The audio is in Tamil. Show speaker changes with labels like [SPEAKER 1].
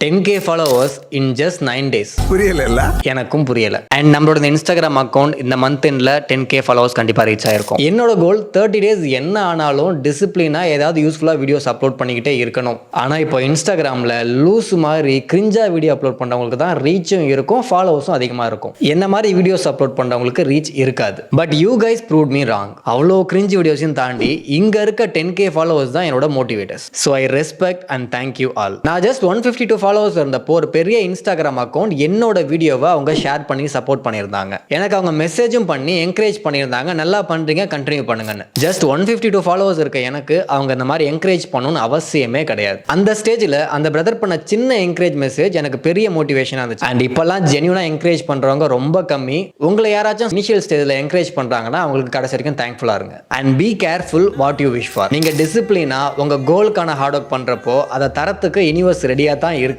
[SPEAKER 1] 10K followers in just 9 days.
[SPEAKER 2] புரியல.
[SPEAKER 1] எனக்கும் புரியல. அண்ட் நம்மளோட இன்ஸ்டாகிராம் அக்கௌண்ட் இந்த மந்த் எண்ட்ல 10K ஃபாலோவர்ஸ் கண்டிப்பா ரீச் ஆயிருக்கும். என்னோட கோல் 30 டேஸ் என்ன ஆனாலும் டிசிப்ளினா ஏதாவது யூஸ்ஃபுல்லா வீடியோஸ் அப்லோட் பண்ணிக்கிட்டே இருக்கணும். ஆனா இப்போ இன்ஸ்டாகிராம்ல லூஸ் மாதிரி கிரிஞ்சா வீடியோ அப்லோட் பண்றவங்களுக்கு தான் ரீச்சும் இருக்கும், ஃபாலோவர்ஸும் அதிகமா இருக்கும். என்ன மாதிரி வீடியோஸ் அப்லோட் பண்றவங்களுக்கு ரீச் இருக்காது. But you guys proved me wrong. அவ்வளோ கிரிஞ்ச் வீடியோஸையும் தாண்டி இங்க இருக்க 10K ஃபாலோவர்ஸ் தான் என்னோட motivators. So I respect and thank you all. நான் ஜஸ்ட் 152 ஃபாலோவர்ஸ் இருந்தப்போ ஒரு பெரிய இன்ஸ்டாகிராம் அக்கௌண்ட் என்னோட வீடியோவை அவங்க ஷேர் பண்ணி சப்போர்ட் பண்ணியிருந்தாங்க. எனக்கு அவங்க மெசேஜும் பண்ணி என்கரேஜ் பண்ணியிருந்தாங்க, நல்லா பண்றீங்க, கண்டினியூ பண்ணுங்கன்னு. ஜஸ்ட் 152 ஃபாலோவர்ஸ் இருக்க எனக்கு அவங்க இந்த மாதிரி என்கரேஜ் பண்ணணும்னு அவசியமே கிடையாது. அந்த ஸ்டேஜில் அந்த பிரதர் பண்ண சின்ன என்கரேஜ் மெசேஜ் எனக்கு பெரிய மோட்டிவேஷனாக இருந்துச்சு. அண்ட் இப்போல்லாம் ஜென்யூனா என்கரேஜ் பண்றவங்க ரொம்ப கம்மி. உங்களை யாராச்சும் இனிஷியல் ஸ்டேஜில் என்கரேஜ் பண்றாங்கன்னா அவங்களுக்கு கடைசி வரைக்கும் தேங்க்ஃபுல்லா இருங்க. And be careful what you wish for. நீங்க டிசிப்ளினா உங்க கோலுக்கான ஹார்ட் ஒர்க் பண்றப்போ அதை தரத்துக்கு யூனிவர்ஸ் ரெடியா தான் இருக்கு.